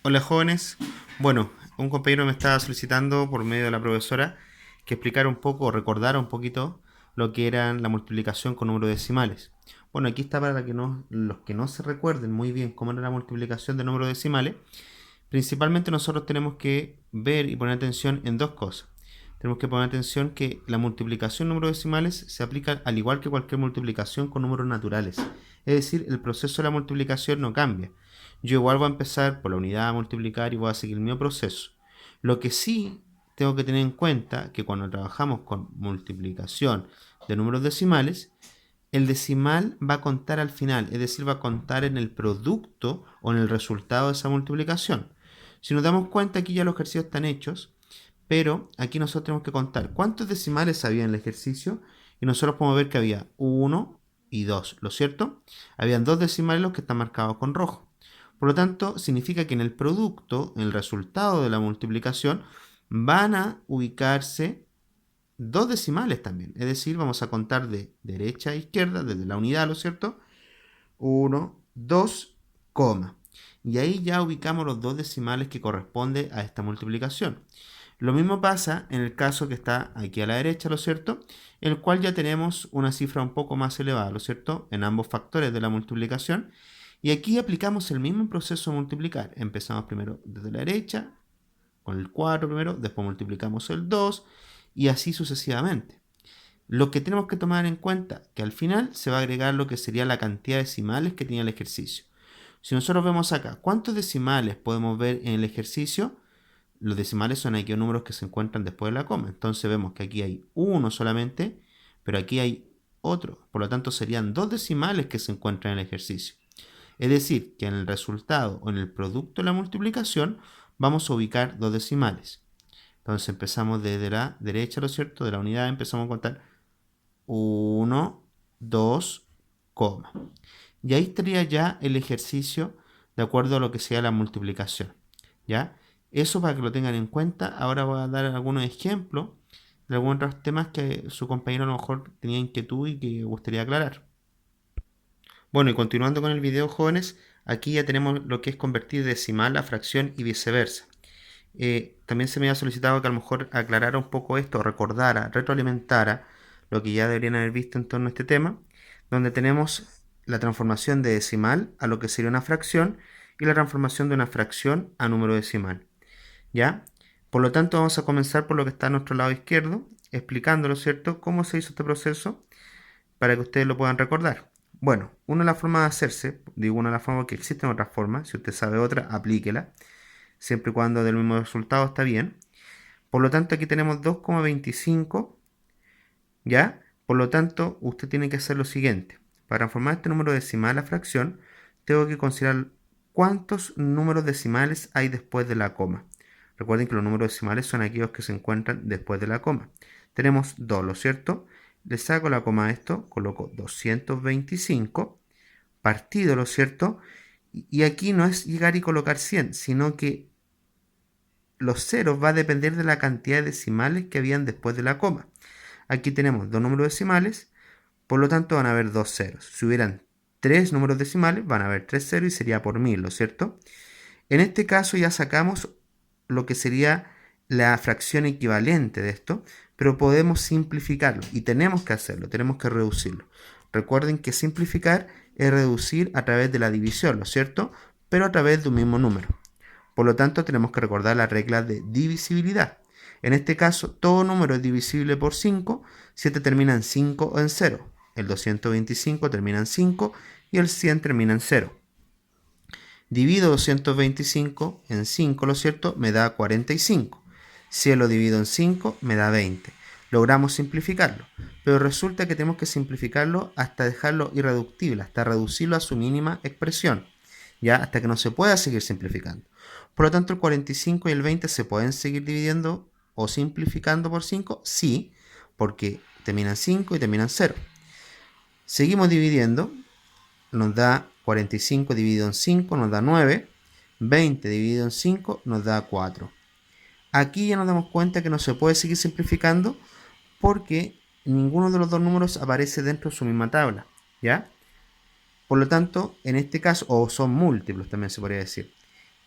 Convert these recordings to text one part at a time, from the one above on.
Hola jóvenes. Bueno, un compañero me estaba solicitando por medio de la profesora que explicara un poco o recordara un poquito lo que era la multiplicación con números decimales. Bueno, aquí está para que los que no se recuerden muy bien cómo era la multiplicación de números decimales. Principalmente nosotros tenemos que ver y poner atención en dos cosas. Tenemos que poner atención que la multiplicación en números decimales se aplica al igual que cualquier multiplicación con números naturales. Es decir, el proceso de la multiplicación no cambia. Yo igual voy a empezar por la unidad a multiplicar y voy a seguir el mismo proceso. Lo que sí tengo que tener en cuenta que cuando trabajamos con multiplicación de números decimales, el decimal va a contar al final, es decir, va a contar en el producto o en el resultado de esa multiplicación. Si nos damos cuenta, aquí ya los ejercicios están hechos, pero aquí nosotros tenemos que contar cuántos decimales había en el ejercicio y nosotros podemos ver que había 1 y 2, ¿lo cierto? Habían dos decimales los que están marcados con rojo. Por lo tanto, significa que en el producto, en el resultado de la multiplicación, van a ubicarse dos decimales también. Es decir, vamos a contar de derecha a izquierda, desde la unidad, ¿lo cierto? 1, 2, coma. Y ahí ya ubicamos los dos decimales que corresponde a esta multiplicación. Lo mismo pasa en el caso que está aquí a la derecha, ¿lo cierto? En el cual ya tenemos una cifra un poco más elevada, ¿lo cierto? En ambos factores de la multiplicación. Y aquí aplicamos el mismo proceso de multiplicar. Empezamos primero desde la derecha, con el 4 primero, después multiplicamos el 2 y así sucesivamente. Lo que tenemos que tomar en cuenta que al final se va a agregar lo que sería la cantidad de decimales que tenía el ejercicio. Si nosotros vemos acá, ¿cuántos decimales podemos ver en el ejercicio? Los decimales son aquellos números que se encuentran después de la coma. Entonces vemos que aquí hay uno solamente, pero aquí hay otro. Por lo tanto, serían dos decimales que se encuentran en el ejercicio. Es decir, que en el resultado o en el producto de la multiplicación vamos a ubicar dos decimales. Entonces empezamos desde la derecha, ¿lo cierto? De la unidad empezamos a contar 1, 2, coma. Y ahí estaría ya el ejercicio de acuerdo a lo que sea la multiplicación. ¿Ya? Eso para que lo tengan en cuenta. Ahora voy a dar algunos ejemplos de algunos otros temas que su compañero a lo mejor tenía inquietud y que gustaría aclarar. Bueno, y continuando con el video, jóvenes, aquí ya tenemos lo que es convertir decimal a fracción y viceversa. También se me ha solicitado que a lo mejor aclarara un poco esto, recordara, retroalimentara lo que ya deberían haber visto en torno a este tema, donde tenemos la transformación de decimal a lo que sería una fracción y la transformación de una fracción a número decimal. ¿Ya? Por lo tanto, vamos a comenzar por lo que está a nuestro lado izquierdo, explicándolo, ¿cierto?, cómo se hizo este proceso para que ustedes lo puedan recordar. Bueno, una de las formas de hacerse, digo una de las formas que existen otras formas, si usted sabe otra, aplíquela, siempre y cuando del mismo resultado está bien. Por lo tanto, aquí tenemos 2,25, ¿ya? Por lo tanto, usted tiene que hacer lo siguiente. Para transformar este número decimal a fracción, tengo que considerar cuántos números decimales hay después de la coma. Recuerden que los números decimales son aquellos que se encuentran después de la coma. Tenemos 2, ¿lo cierto? Le saco la coma a esto, coloco 225 partido, ¿lo cierto? Y aquí no es llegar y colocar 100, sino que los ceros va a depender de la cantidad de decimales que habían después de la coma. Aquí tenemos dos números decimales, por lo tanto van a haber dos ceros. Si hubieran tres números decimales, van a haber tres ceros y sería por 1000, ¿no es cierto? En este caso ya sacamos lo que sería la fracción equivalente de esto, pero podemos simplificarlo y tenemos que hacerlo, tenemos que reducirlo. Recuerden que simplificar es reducir a través de la división, ¿no es cierto? Pero a través de un mismo número. Por lo tanto, tenemos que recordar la regla de divisibilidad. En este caso, todo número es divisible por 5 si este termina en 5 o en 0. El 225 termina en 5 y el 100 termina en 0. Divido 225 en 5, ¿lo cierto? Me da 45. Si lo divido en 5, me da 20. Logramos simplificarlo, pero resulta que tenemos que simplificarlo hasta dejarlo irreductible, hasta reducirlo a su mínima expresión, ya hasta que no se pueda seguir simplificando. Por lo tanto, el 45 y el 20 se pueden seguir dividiendo o simplificando por 5, sí, porque terminan 5 y terminan 0. Seguimos dividiendo, nos da 45 dividido en 5, nos da 9, 20 dividido en 5 nos da 4. Aquí ya nos damos cuenta que no se puede seguir simplificando porque ninguno de los dos números aparece dentro de su misma tabla, ¿ya? Por lo tanto, en este caso, o son múltiplos también se podría decir.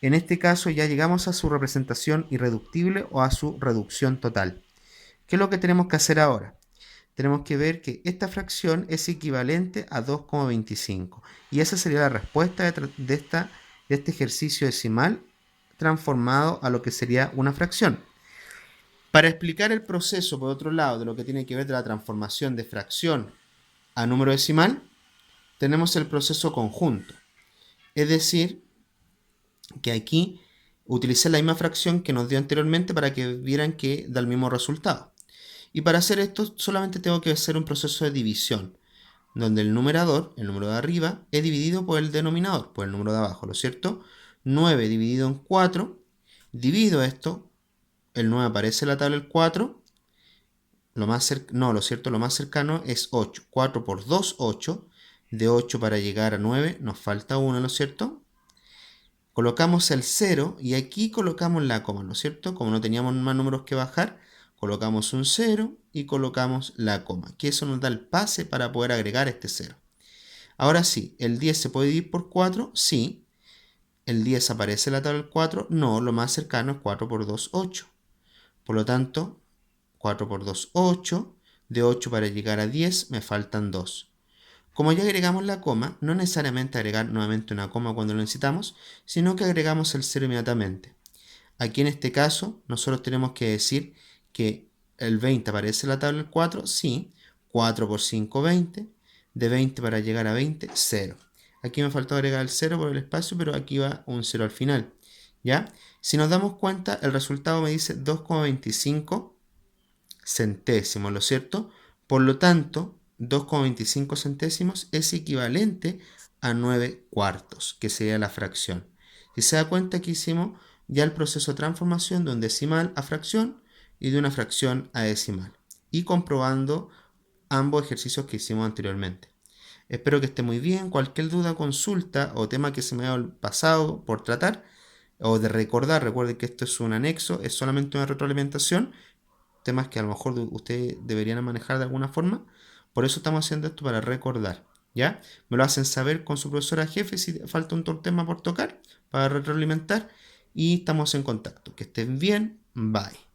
En este caso ya llegamos a su representación irreductible o a su reducción total. ¿Qué es lo que tenemos que hacer ahora? Tenemos que ver que esta fracción es equivalente a 2,25 y esa sería la respuesta de este ejercicio decimal transformado a lo que sería una fracción. Para explicar el proceso, por otro lado, de lo que tiene que ver de la transformación de fracción a número decimal, tenemos el proceso conjunto. Es decir, que aquí utilicé la misma fracción que nos dio anteriormente para que vieran que da el mismo resultado. Y para hacer esto solamente tengo que hacer un proceso de división, donde el numerador, el número de arriba, es dividido por el denominador, por el número de abajo, ¿lo es cierto? 9 dividido en 4, divido esto, el 9 aparece en la tabla del 4, lo más cercano es 8. 4 por 2, 8. De 8 para llegar a 9 nos falta 1, ¿no es cierto? Colocamos el 0 y aquí colocamos la coma, ¿no es cierto? Como no teníamos más números que bajar, colocamos un 0 y colocamos la coma, que eso nos da el pase para poder agregar este 0. Ahora sí, ¿el 10 se puede dividir por 4? Sí. ¿El 10 aparece en la tabla del 4? No, lo más cercano es 4 por 2, 8. Por lo tanto, 4 por 2, 8. De 8 para llegar a 10 me faltan 2. Como ya agregamos la coma, no necesariamente agregar nuevamente una coma cuando lo necesitamos, sino que agregamos el 0 inmediatamente. Aquí en este caso, nosotros tenemos que decir que el 20 aparece en la tabla del 4, sí. 4 por 5, 20. De 20 para llegar a 20, 0. Aquí me faltó agregar el 0 por el espacio, pero aquí va un 0 al final. ¿Ya? Si nos damos cuenta, el resultado me dice 2,25 centésimos, ¿lo cierto? Por lo tanto, 2,25 centésimos es equivalente a 9 cuartos, que sería la fracción. Si se da cuenta que hicimos ya el proceso de transformación de un decimal a fracción y de una fracción a decimal, y comprobando ambos ejercicios que hicimos anteriormente. Espero que esté muy bien. Cualquier duda, consulta o tema que se me haya pasado por tratar o de recordar, recuerden que esto es un anexo, es solamente una retroalimentación, temas que a lo mejor ustedes deberían manejar de alguna forma. Por eso estamos haciendo esto, para recordar. ¿Ya? Me lo hacen saber con su profesora jefe si falta un tema por tocar para retroalimentar. Y estamos en contacto. Que estén bien. Bye.